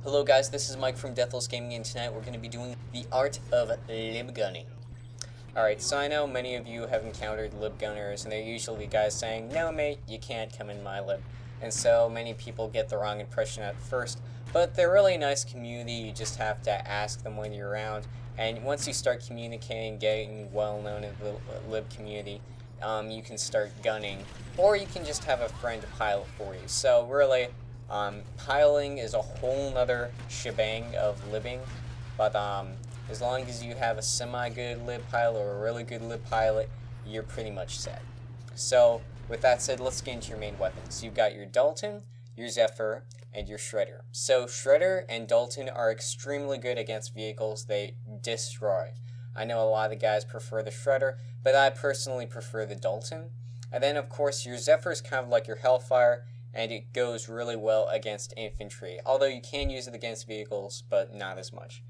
Hello guys, this is Mike from Deathless Gaming, and tonight we're going to be doing the art of lib gunning. Alright, so I know many of you have encountered lib gunners, and they're usually guys saying, "No mate, you can't come in my lib." And so many people get the wrong impression at first, but they're really a nice community. You just have to ask them when you're around, and once you start communicating, getting well known in the lib community, you can start gunning, or you can just have a friend pilot for you. So really, piling is a whole nother shebang of libbing, but as long as you have a semi-good lib pilot or a really good lib pilot, you're pretty much set. So with that said, let's get into your main weapons. You've got your Dalton, your Zephyr, and your Shredder. So Shredder and Dalton are extremely good against vehicles. They destroy. I know a lot of the guys prefer the Shredder, but I personally prefer the Dalton. And then of course your Zephyr is kind of like your Hellfire, and it goes really well against infantry, although you can use it against vehicles, but not as much.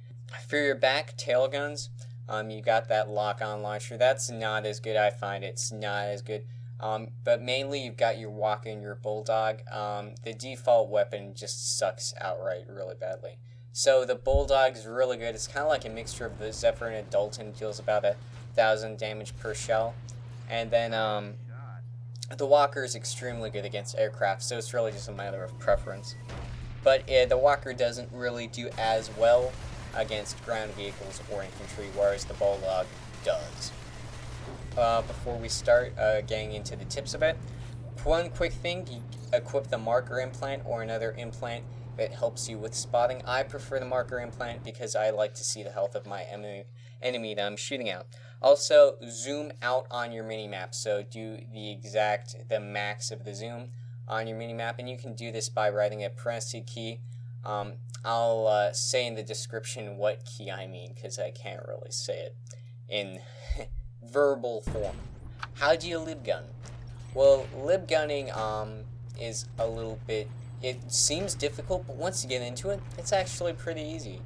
For your back tail guns, you got that lock-on launcher. That's not as good, I find. It's not as good. But mainly you've got your Walker and your Bulldog. The default weapon just sucks outright really badly. So the Bulldog is really good. It's kind of like a mixture of the Zephyr and a Dalton. Deals about 1,000 damage per shell. And then the Walker is extremely good against aircraft, so it's really just a matter of preference. But the Walker doesn't really do as well against ground vehicles or infantry, whereas the Bulldog does. Before we start getting into the tips of it, one quick thing, you equip the marker implant or another implant that helps you with spotting. I prefer the marker implant because I like to see the health of my enemy that I'm shooting at. Also, zoom out on your minimap, so do the max of the zoom on your minimap, and you can do this by writing a parenthesis key. I'll say in the description what key I mean, because I can't really say it in verbal form. How do you lib gun? Well, lib gunning is a little bit, it seems difficult, but once you get into it, it's actually pretty easy.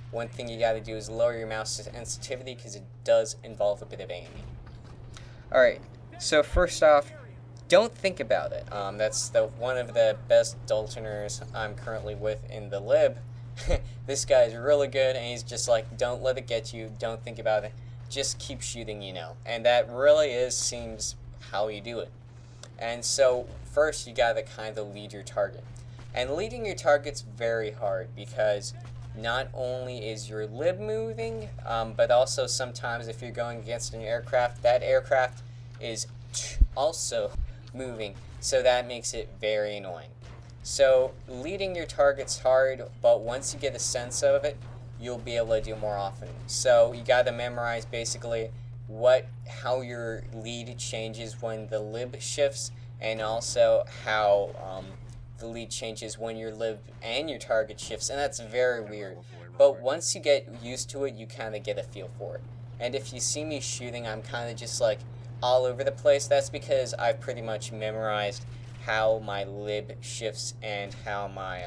One thing you gotta do is lower your mouse sensitivity, because it does involve a bit of aiming. Alright, so first off, don't think about it. That's one of the best Daltoners I'm currently with in the lib. This guy's really good, and he's just like, don't let it get you, don't think about it, just keep shooting, you know. And that really seems how you do it. And so, first you gotta kind of lead your target. And leading your target's very hard, because not only is your lib moving, but also sometimes if you're going against an aircraft, that aircraft is also moving, so that makes it very annoying. So leading your target's hard, but once you get a sense of it, you'll be able to do more often. So you got to memorize basically how your lead changes when the lib shifts, and also how the lead changes when your lib and your target shifts, and that's very weird. But once you get used to it, you kind of get a feel for it. And if you see me shooting, I'm kind of just like all over the place. That's because I've pretty much memorized how my lib shifts and how my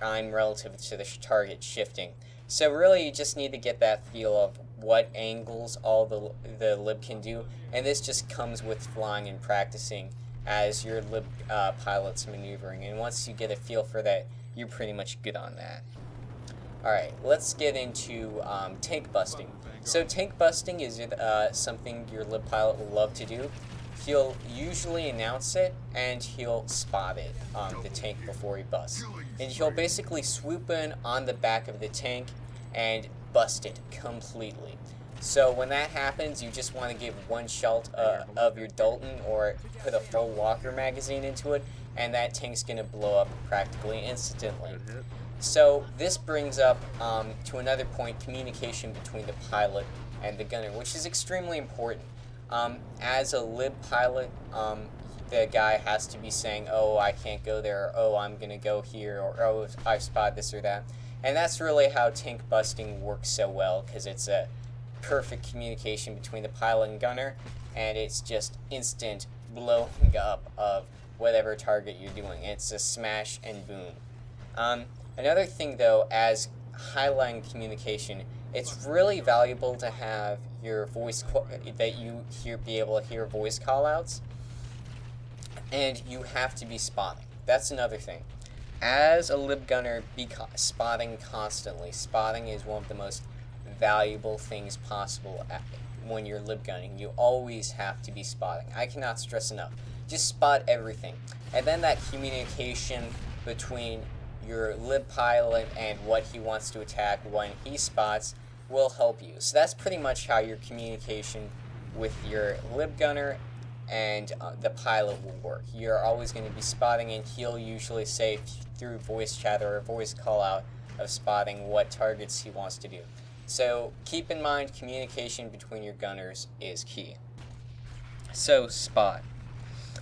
I'm relative to the target shifting. So really, you just need to get that feel of what angles all the lib can do, and this just comes with flying and practicing as your lib pilot's maneuvering, and once you get a feel for that, you're pretty much good on that. Alright, let's get into tank busting. So tank busting is something your lib pilot will love to do. He'll usually announce it, and he'll spot it, the tank, before he busts. And he'll basically swoop in on the back of the tank and bust it completely. So when that happens, you just want to give one shot of your Dalton, or put a full Walker magazine into it, and that tank's going to blow up practically instantly. So this brings up to another point, communication between the pilot and the gunner, which is extremely important. As a lib pilot, the guy has to be saying, "Oh, I can't go there," or "Oh, I'm going to go here," or "Oh, I've spotted this or that." And that's really how tank busting works so well, because it's a perfect communication between the pilot and gunner, and it's just instant blowing up of whatever target you're doing. It's a smash and boom. Another thing, though, as highline communication, it's really valuable to have your voice that you be able to hear voice callouts, and you have to be spotting. That's another thing. as a lib gunner, be spotting constantly. Spotting is one of the most valuable things possible when you're lib gunning. You always have to be spotting. I cannot stress enough. Just spot everything. And then that communication between your lib pilot and what he wants to attack when he spots will help you. So that's pretty much how your communication with your lib gunner and the pilot will work. You're always going to be spotting, and he'll usually say through voice chat or a voice call out of spotting what targets he wants to do. So keep in mind, communication between your gunners is key. So spot.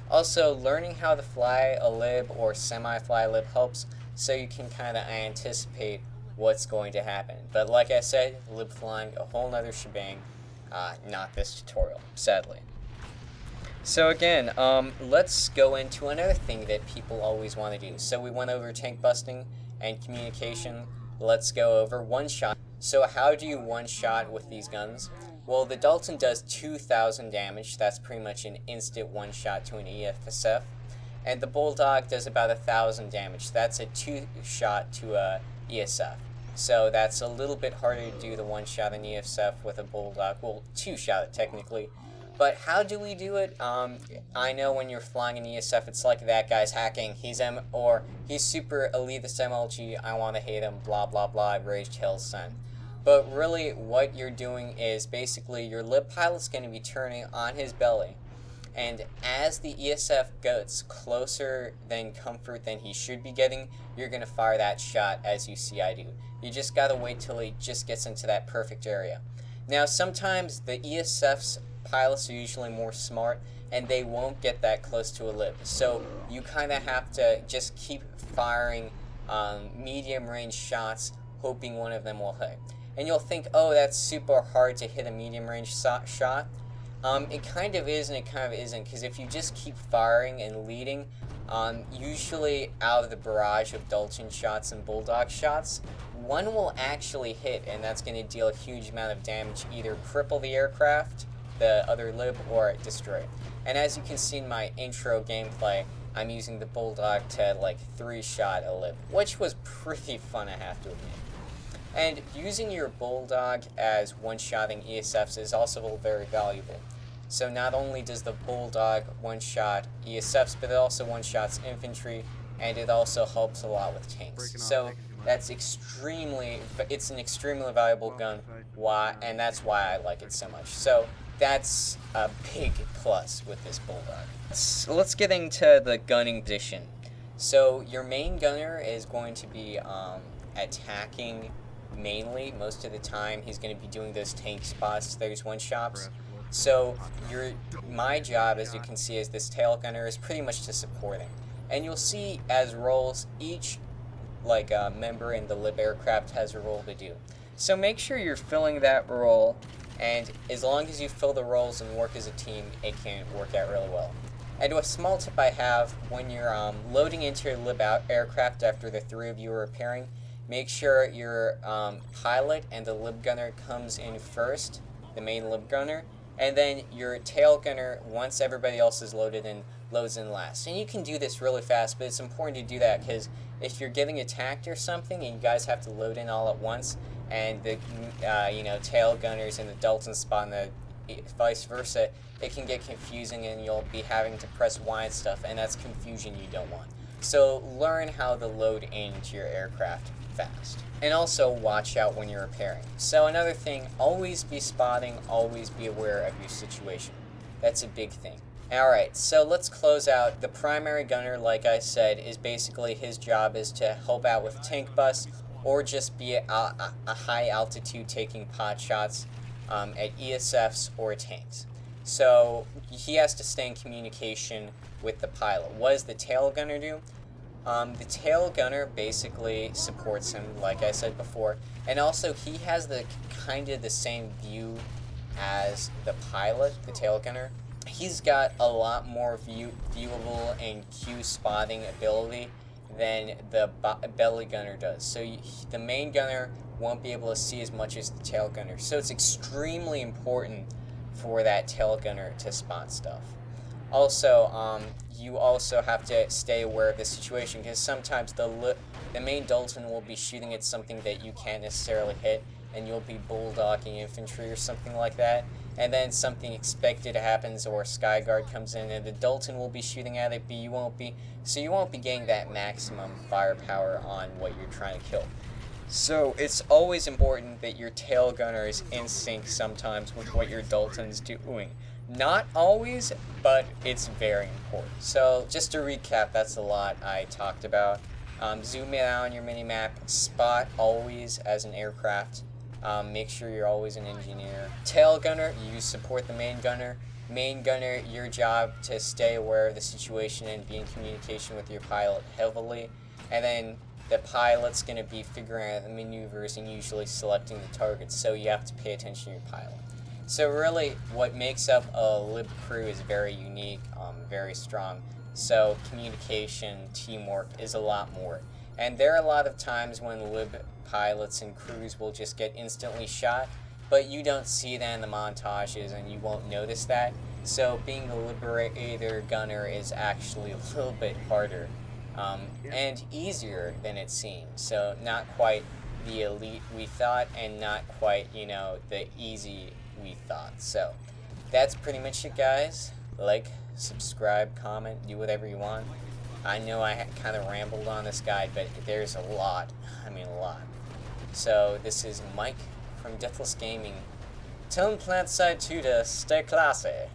Also, learning how to fly a lib or semi-fly lib helps, so you can kind of anticipate what's going to happen. But like I said, lib flying, a whole nother shebang, not this tutorial, sadly. So again, let's go into another thing that people always want to do. So we went over tank busting and communication. Let's go over one-shot. So how do you one-shot with these guns? Well, the Dalton does 2,000 damage. That's pretty much an instant one-shot to an ESF. And the Bulldog does about 1,000 damage. That's a two-shot to a ESF. So that's a little bit harder to do the one-shot an ESF with a Bulldog. Well, two-shot it technically. But how do we do it? I know when you're flying an ESF, it's like that guy's hacking. He's super elitist MLG. I want to hate him. Blah blah blah. Rage Hell Sun. But really, what you're doing is basically your lib pilot's going to be turning on his belly, and as the ESF gets closer than comfort than he should be getting, you're going to fire that shot as you see I do. You just got to wait till he just gets into that perfect area. Now, sometimes the ESF's pilots are usually more smart, and they won't get that close to a lib. So you kind of have to just keep firing medium-range shots, hoping one of them will hit. And you'll think, oh, that's super hard to hit a medium-range shot. It kind of is and it kind of isn't, because if you just keep firing and leading, usually out of the barrage of Dalton shots and Bulldog shots, one will actually hit, and that's going to deal a huge amount of damage, either cripple the aircraft, the other lib, or destroy it. And as you can see in my intro gameplay, I'm using the Bulldog to like 3-shot a lib, which was pretty fun, I have to admit. And using your Bulldog as one-shotting ESFs is also very valuable. So not only does the Bulldog one-shot ESFs, but it also one-shots infantry, and it also helps a lot with tanks. So that's it's an extremely valuable gun, and that's why I like it so much. So that's a big plus with this Bulldog. Let's get into the gunning position. So your main gunner is going to be attacking mainly. Most of the time he's going to be doing those tank spots, those one-shots. So my job, as you can see, as this tail gunner is pretty much to support him. And you'll see as roles, each member in the lib aircraft has a role to do. So make sure you're filling that role, and as long as you fill the roles and work as a team, it can work out really well. And a small tip I have, when you're loading into your lib aircraft after the 3 of you are repairing, make sure your pilot and the lib gunner comes in first, the main lib gunner, and then your tail gunner, once everybody else is loaded in, loads in last. And you can do this really fast, but it's important to do that, because if you're getting attacked or something and you guys have to load in all at once, and the tail gunners and the Dalton spot and the vice versa, it can get confusing and you'll be having to press Y and stuff, and that's confusion you don't want. So learn how to load into your aircraft fast. And also watch out when you're repairing. So another thing, always be spotting, always be aware of your situation. That's a big thing. Alright, so let's close out. The primary gunner, like I said, is basically his job is to help out with tank busts, or just be a high altitude taking pot shots at ESFs or tanks. So he has to stay in communication with the pilot. What does the tail gunner do? The tail gunner basically supports him, like I said before, and also he has the kind of the same view as the pilot, the tail gunner. He's got a lot more viewable and Q spotting ability than the belly gunner does. So the main gunner won't be able to see as much as the tail gunner. So it's extremely important for that tail gunner to spot stuff. Also, you also have to stay aware of the situation, because sometimes the main Dalton will be shooting at something that you can't necessarily hit, and you'll be bulldogging infantry or something like that, and then something expected happens, or Skyguard comes in, and the Dalton will be shooting at it, but you won't be getting that maximum firepower on what you're trying to kill. So it's always important that your tail gunner is in sync sometimes with what your Dalton's doing. Not always, but it's very important. So just to recap, that's a lot I talked about. Zoom in on your minimap. Spot always as an aircraft. Make sure you're always an engineer. Tail gunner, you support the main gunner. Main gunner, your job to stay aware of the situation and be in communication with your pilot heavily. And then the pilot's going to be figuring out the maneuvers and usually selecting the targets, so you have to pay attention to your pilot. So really, what makes up a Lib crew is very unique, very strong. So communication, teamwork is a lot more. And there are a lot of times when Lib pilots and crews will just get instantly shot, but you don't see that in the montages and you won't notice that. So being a Liberator gunner is actually a little bit harder. And easier than it seems. So not quite the elite we thought, and not quite, the easy we thought. So that's pretty much it, guys. Like, subscribe, comment, do whatever you want. I know I kind of rambled on this guide, but there's a lot. I mean, a lot. So this is Mike from Deathless Gaming. Telling Planetside 2 to stay classy.